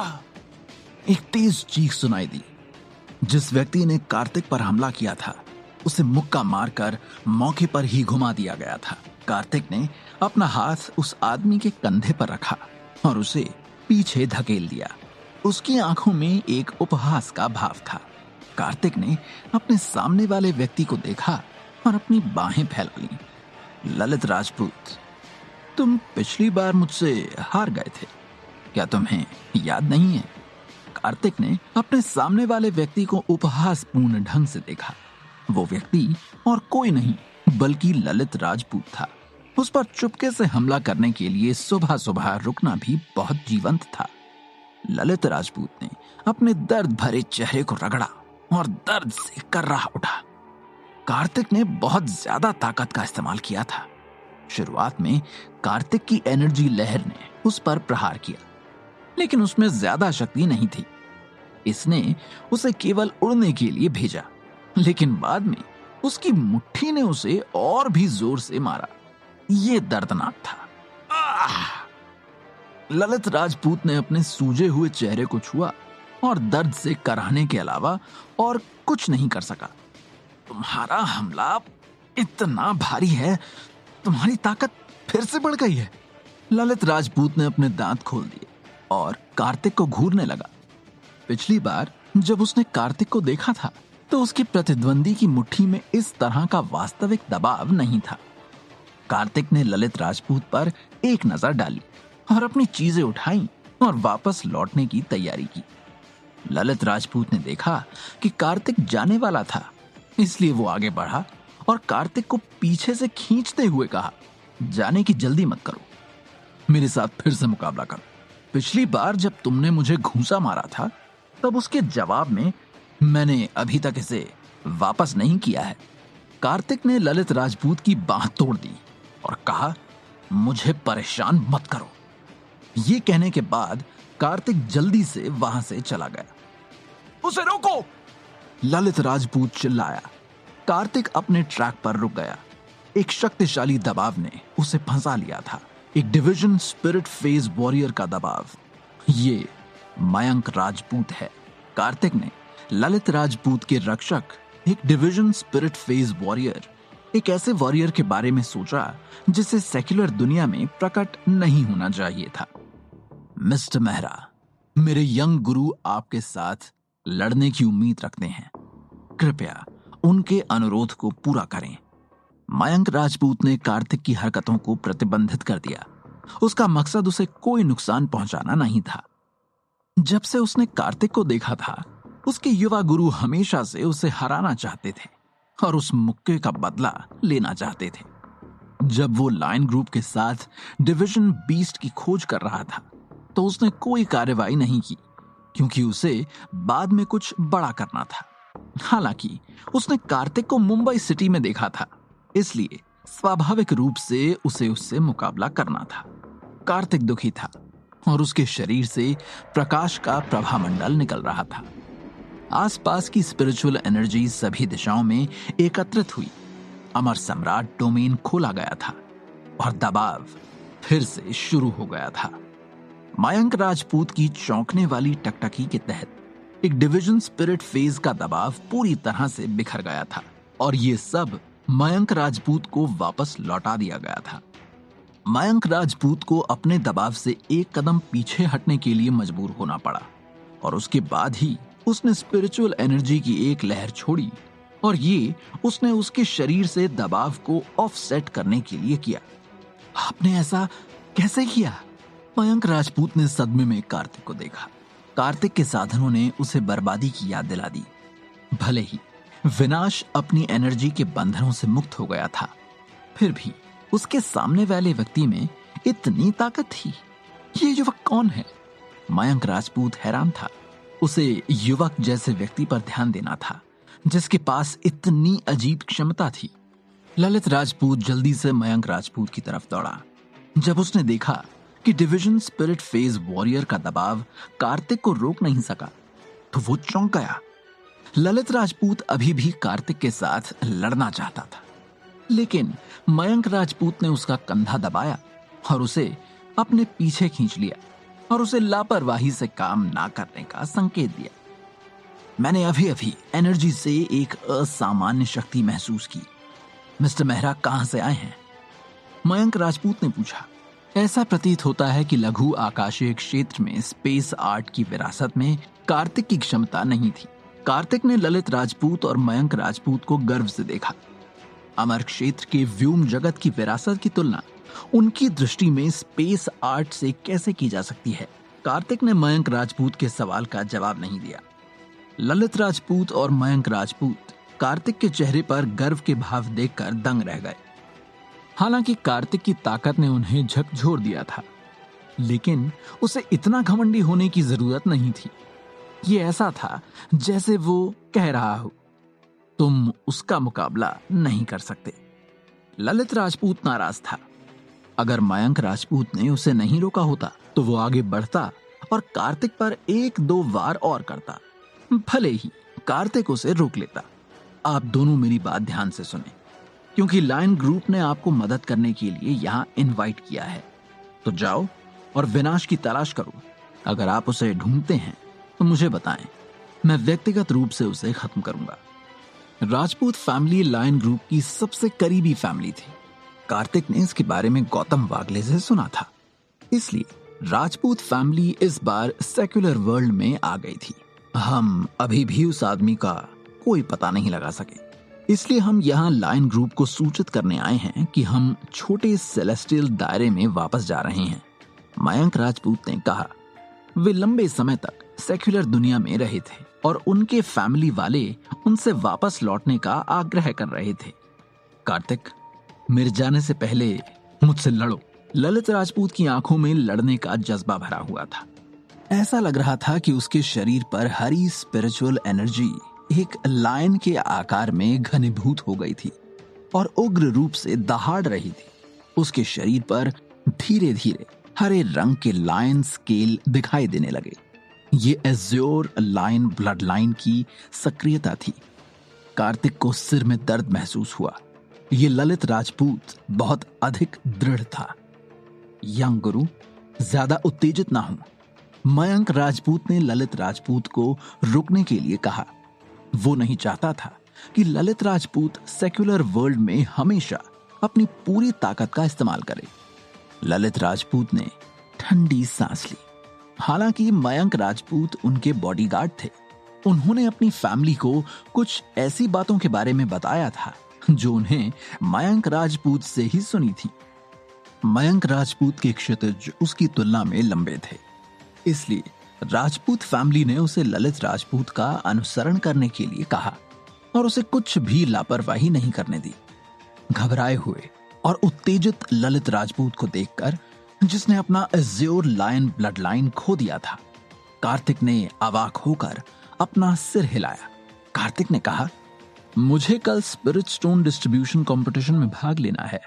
आह! एक तेज चीख सुनाई दी। जिस व्यक्ति ने कार्तिक पर हमला किया था उसे मुक्का मारकर मौके पर ही घुमा दिया गया था। कार्तिक ने अपना हाथ उस आदमी के कंधे पर रखा और उसे पीछे धकेल दिया। उसकी आंखों में एक उपहास का भाव था। कार्तिक ने अपने सामने वाले व्यक्ति को देखा और अपनी बाहें फैला ली। ललित राजपूत, तुम पिछली बार मुझसे हार गए थे, क्या तुम्हें याद नहीं है? कार्तिक ने अपने सामने वाले व्यक्ति को उपहासपूर्ण ढंग से देखा। वो व्यक्ति और कोई नहीं बल्कि ललित राजपूत था। उस पर चुपके से हमला करने के लिए सुबह सुबह रुकना भी बहुत जीवंत था। ललित राजपूत ने अपने दर्द भरे चेहरे को रगड़ा और दर्द से कर्राह उठा। कार्तिक ने बहुत ज्यादा ताकत का इस्तेमाल किया था। शुरुआत में कार्तिक की एनर्जी लहर ने उस पर प्रहार किया, लेकिन उसमें ज्यादा शक्ति नहीं थी। इसने उसे केवल उड़ने के लिए भेजा, लेकिन बाद में उसकी मुट्ठी ने उसे और भी जोर से मारा। ये दर्दनाक था। ललित राजपूत ने अपने सूजे हुए चेहरे को छुआ और दर्द से कराहने के अलावा और कुछ नहीं कर सका। तुम्हारा हमला इतना भारी है, तुम्हारी ताकत फिर से बढ़ गई है। ललित राजपूत ने अपने दांत खोल दिए और कार्तिक को घूरने लगा। पिछली बार जब उसने कार्तिक को देखा था तो उसके प्रतिद्वंदी की मुट्ठी में इस तरह का वास्तविक दबाव नहीं था। कार्तिक ने ललित राजपूत पर एक नजर डाली और अपनी चीजें उठाई और वापस लौटने की तैयारी की। ललित राजपूत ने देखा कि कार्तिक जाने वाला था, इसलिए वो आगे बढ़ा और कार्तिक को पीछे से खींचते हुए कहा, जाने की जल्दी मत करो, मेरे साथ फिर से मुकाबला करो। पिछली बार जब तुमने मुझे घूंसा मारा था तब उसके जवाब में मैंने अभी तक इसे वापस नहीं किया है। कार्तिक ने ललित राजपूत की बांह तोड़ दी और कहा, मुझे परेशान मत करो। ये कहने के बाद कार्तिक जल्दी से वहां से चला गया। उसे रोको! ललित राजपूत चिल्लाया। कार्तिक अपने ट्रैक पर रुक गया। एक शक्तिशाली दबाव ने उसे फंसा लिया था, एक डिवीजन स्पिरिट फेज वॉरियर का दबाव। ये मयंक राजपूत है। कार्तिक ने ललित राजपूत के रक्षक, एक डिवीजन स्पिरिट फेज वॉरियर, एक ऐसे वॉरियर के बारे में सोचा जिसे सेक्युलर दुनिया में प्रकट नहीं होना चाहिए था। मिस्टर मेहरा, मेरे यंग गुरु आपके साथ लड़ने की उम्मीद रखते हैं, कृपया उनके अनुरोध को पूरा करें। मयंक राजपूत ने कार्तिक की हरकतों को प्रतिबंधित कर दिया। उसका मकसद उसे कोई नुकसान पहुंचाना नहीं था। जब से उसने कार्तिक को देखा था, उसके युवा गुरु हमेशा से उसे हराना चाहते थे और उस मुक्के का बदला लेना चाहते थे। जब वो लायन ग्रुप के साथ डिवीजन बीस्ट की खोज कर रहा था तो उसने कोई कार्रवाई नहीं की, क्योंकि उसे बाद में कुछ बड़ा करना था। हालांकि उसने कार्तिक को मुंबई सिटी में देखा था, इसलिए स्वाभाविक रूप से उसे उससे मुकाबला करना था। कार्तिक दुखी था और उसके शरीर से प्रकाश का प्रभामंडल निकल रहा था। आसपास की स्पिरिचुअल एनर्जी सभी दिशाओं में एकत्रित हुई। अमर सम्राट डोमेन खोला गया था और दबाव फिर से शुरू हो गया था। मयंक राजपूत की चौंकने वाली टकटकी के तहत एक डिवीजन स्पिरिट फेज का दबाव पूरी तरह से बिखर गया था और ये सब मयंक राजपूत को वापस लौटा दिया गया था। मयंक राजपूत को अपने दबाव से एक कदम पीछे हटने के लिए मजबूर होना पड़ा और उसके बाद ही उसने स्पिरिचुअल एनर्जी की एक लहर छोड़ी और ये उसने उसके शरीर से दबाव को ऑफसेट करने के लिए किया। आपने ऐसा कैसे किया? मयंक राजपूत ने सदमे में कार्तिक को देखा। कार्तिक के साधनों ने उसे बर्बादी की याद दिला दी। भले ही विनाश अपनी एनर्जी के बंधनों से मुक्त हो गया था, फिर भी उसके सामने वाले व्यक्ति में इतनी ताकत थी। ये युवक कौन है? मयंक राजपूत हैरान था। उसे युवक जैसे व्यक्ति पर ध्यान देना था जिसके पास इतनी अजीब क्षमता थी। ललित राजपूत जल्दी से मयंक राजपूत की तरफ दौड़ा। जब उसने देखा कि डिवीजन स्पिरिट फेज वॉरियर का दबाव कार्तिक को रोक नहीं सका तो वो चौंक गया। ललित राजपूत अभी भी कार्तिक के साथ लड़ना चाहता था, लेकिन मयंक राजपूत ने उसका कंधा दबाया और उसे अपने पीछे खींच लिया और उसे लापरवाही से काम ना करने का संकेत दिया। मैंने अभी अभी एनर्जी से एक असामान्य शक्ति महसूस की। मिस्टर मेहरा कहां से आए हैं? मयंक राजपूत ने पूछा। ऐसा प्रतीत होता है कि लघु आकाशीय क्षेत्र में स्पेस आर्ट की विरासत में कार्तिक की क्षमता नहीं थी। कार्तिक ने ललित राजपूत और मयंक राजपूत को गर्व से देखा। अमर क्षेत्र के व्योम जगत की विरासत की तुलना उनकी दृष्टि में स्पेस आर्ट से कैसे की जा सकती है? कार्तिक ने मयंक राजपूत के सवाल का जवाब नहीं दिया। ललित राजपूत और मयंक राजपूत कार्तिक के चेहरे पर गर्व के भाव देखकर दंग रह गए। हालांकि कार्तिक की ताकत ने उन्हें झकझोर दिया था, लेकिन उसे इतना घमंडी होने की जरूरत नहीं थी। ये ऐसा था जैसे वो कह रहा हो, तुम उसका मुकाबला नहीं कर सकते। ललित राजपूत नाराज था। अगर मयंक राजपूत ने उसे नहीं रोका होता तो वो आगे बढ़ता और कार्तिक पर एक दो वार और करता। भले ही कार्तिक उसे रोक लेता। आप दोनों मेरी बात ध्यान से सुने, क्योंकि लायन ग्रुप ने आपको मदद करने के लिए यहाँ इनवाइट किया है। तो जाओ और विनाश की तलाश करो। अगर आप उसे ढूंढते हैं तो मुझे बताएं, मैं व्यक्तिगत रूप से उसे खत्म करूंगा। राजपूत फैमिली लायन ग्रुप की सबसे करीबी फैमिली थी। कार्तिक ने इसके बारे में गौतम वागले से सुना था, इसलिए राजपूत फैमिली इस बार सेक्युलर वर्ल्ड में आ गई थी। हम अभी भी उस आदमी का कोई पता नहीं लगा सके, इसलिए हम यहाँ लायन ग्रुप को सूचित करने आए हैं कि हम छोटे सेलेस्टियल दायरे में वापस जा रहे हैं। मयंक राजपूत ने कहा। वे लंबे समय तक सेक्युलर दुनिया में रहे थे और उनके फैमिली वाले उनसे वापस लौटने का आग्रह कर रहे थे। कार्तिक, मेरे जाने से पहले मुझसे लड़ो। ललित राजपूत की आंखों में लड़ने का जज्बा भरा हुआ था। ऐसा लग रहा था कि उसके शरीर पर हरी स्पिरिचुअल एनर्जी एक लायन के आकार में घनीभूत हो गई थी और उग्र रूप से दहाड़ रही थी। उसके शरीर पर धीरे धीरे हरे रंग के लायन स्केल दिखाई देने लगे। ये एज्योर लायन ब्लड लाइन की सक्रियता थी। कार्तिक को सिर में दर्द महसूस हुआ। ये ललित राजपूत बहुत अधिक दृढ़ था। यंग गुरु, ज्यादा उत्तेजित ना हो। मयंक राजपूत ने ललित राजपूत को रुकने के लिए कहा। वो नहीं चाहता था कि ललित राजपूत सेक्युलर वर्ल्ड में हमेशा अपनी पूरी ताकत का इस्तेमाल करे। ललित राजपूत ने ठंडी सांस ली। हालांकि मयंक राजपूत उनके बॉडीगार्ड थे। उन्होंने अपनी फैमिली को कुछ ऐसी बातों के बारे में बताया था जो उन्हें मयंक राजपूत से ही सुनी थी। मयंक राजपूत के क्षितिज उसकी तुलना में लंबे थे, इसलिए राजपूत फैमिली ने उसे ललित राजपूत का अनुसरण करने के लिए कहा और उसे कुछ भी लापरवाही नहीं करने दी। घबराए हुए और उत्तेजित ललित राजपूत को देखकर, जिसने अपना एज्योर लायन ब्लड लाइन खो दिया था, कार्तिक ने अवाक होकर अपना सिर हिलाया। कार्तिक ने कहा, मुझे कल स्पिरिट स्टोन डिस्ट्रीब्यूशन कंपटीशन में भाग लेना है।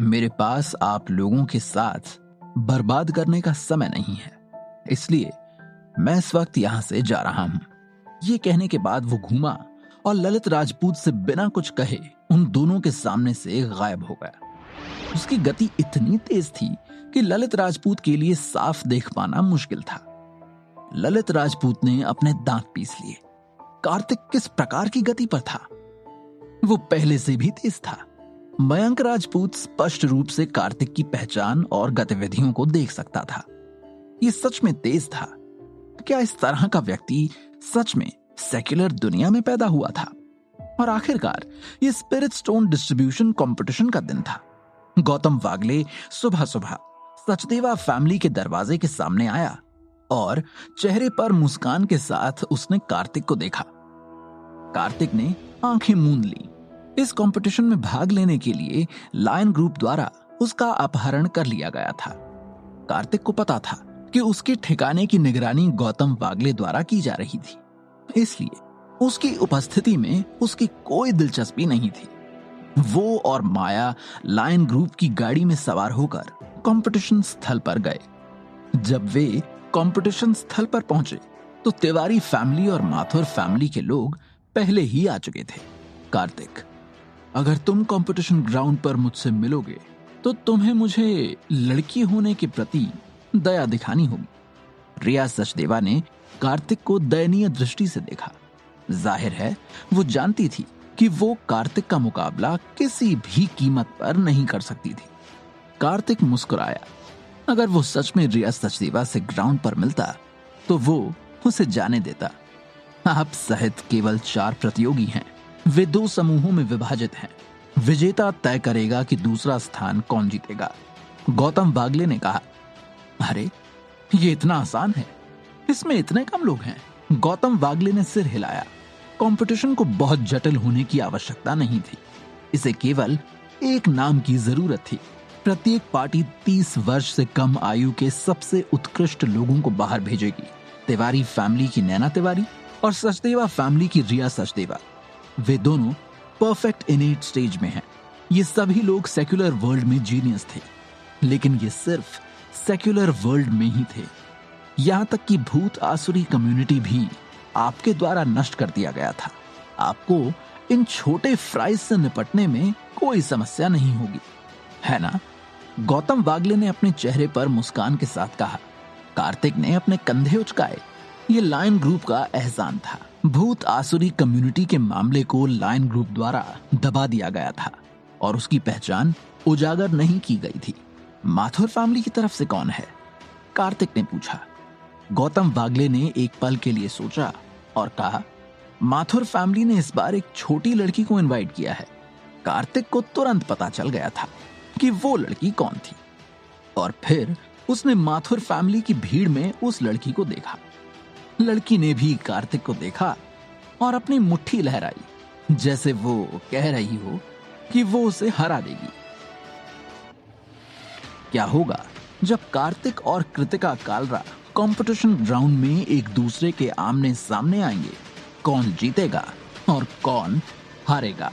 मेरे पास आप लोगों के साथ बर्बाद करने का समय नहीं है, इसलिए मैं इस वक्त यहां से जा रहा हूं। ये कहने के बाद वो घूमा और ललित राजपूत से बिना कुछ कहे उन दोनों के सामने से गायब हो गया। उसकी गति इतनी तेज थी कि ललित राजपूत के लिए साफ देख पाना मुश्किल था। ललित राजपूत ने अपने दांत पीस लिए। कार्तिक किस प्रकार की गति पर था? वो पहले से भी तेज था। मयंक राजपूत स्पष्ट रूप से कार्तिक की पहचान और गतिविधियों को देख सकता था। ये सच में तेज था। क्या इस तरह का व्यक्ति सच में सेक्युलर दुनिया में पैदा हुआ था? और आखिरकार ये स्पिरिट स्टोन डिस्ट्रीब्यूशन कंपटीशन का दिन था। गौतम वागले सुबह सुबह सचदेवा फैमिली के दरवाजे के सामने आया और चेहरे पर मुस्कान के साथ उसने कार्तिक को देखा। कार्तिक ने आंखें मूंद ली। इस कंपटीशन में भाग लेने के लिए लायन ग्रुप द्वारा उसका अपहरण कर लिया गया था। कार्तिक को पता था कि उसके ठिकाने की निगरानी गौतम वागले द्वारा की जा रही थी, इसलिए उसकी उपस्थिति में उसकी कोई दिलचस्पी नहीं थी। वो और माया लायन ग्रुप की गाड़ी में सवार होकर कंपटीशन स्थल पर गए। जब वे कंपटीशन स्थल पर पहुंचे तो तिवारी फैमिली और माथुर फैमिली के लोग पहले ही आ चुके थे। कार्तिक, अगर तुम कंपटीशन ग्राउंड पर मुझसे मिलोगे तो तुम्हें मुझे लड़की होने के प्रति दया दिखानी होगी। रिया सचदेवा ने कार्तिक को दयनीय दृष्टि से देखा। जाहिर है वो जानती थी कि वो कार्तिक का मुकाबला किसी भी कीमत पर नहीं कर सकती थी। कार्तिक मुस्कुराया। अगर वो सच में रिया सचदेवा से ग्राउंड पर मिलता तो वो उसे जाने देता। आप सहित केवल 4 प्रतियोगी हैं। वे 2 समूहों में विभाजित हैं। विजेता तय करेगा कि दूसरा स्थान कौन जीतेगा। गौतम वागले ने कहा, अरे ये इतना आसान है, इसमें इतने कम लोग हैं। गौतम वागले ने सिर हिलाया। कंपटीशन को बहुत जटिल होने की आवश्यकता नहीं थी। इसे केवल एक नाम की जरूरत थी। प्रत्येक पार्टी 30 वर्ष से कम आयु के सबसे उत्कृष्ट लोगों को बाहर भेजेगी। तिवारी फैमिली की नैना तिवारी और सचदेवा फैमिली की रिया सचदेवा। वे दोनों परफेक्ट इनेट स्टेज में हैं। ये सभी लोग सेक्युलर वर्ल्ड में जीनियस थे, लेकिन ये सिर्फ सेक्युलर वर्ल्ड में ही थे। यहां तक कि भूत आसुरी कम्युनिटी भी आपके द्वारा नष्ट कर दिया गया था। आपको इन छोटे फ्राइज से निपटने में कोई समस्या नहीं होगी, है ना? गौतम वागले ने अपने चेहरे पर मुस्कान के साथ कहा। कार्तिक ने अपने कंधे उचकाए। ये लायन ग्रुप का एहसान था। भूत आसुरी कम्युनिटी के मामले को लायन ग्रुप द्वारा दबा दिया गया था और उसकी पहचान उजागर नहीं की गई थी। माथुर फैमिली की तरफ से कौन है? कार्तिक ने पूछा। गौतम वागले ने एक पल के लिए सोचा और कहा, माथुर फैमिली ने इस बार एक छोटी लड़की को इनवाइट किया है। कार्तिक को तुरंत पता चल गया था कि वो लड़की कौन थी और फिर उसने माथुर फैमिली की भीड़ में उस लड़की को देखा। लड़की ने भी कार्तिक को देखा और अपनी मुट्ठी लहराई, जैसे वो कह रही हो कि वो उसे हरा देगी। क्या होगा जब कार्तिक और कृतिका कालरा कंपटीशन ग्राउंड में एक दूसरे के आमने सामने आएंगे? कौन जीतेगा और कौन हारेगा?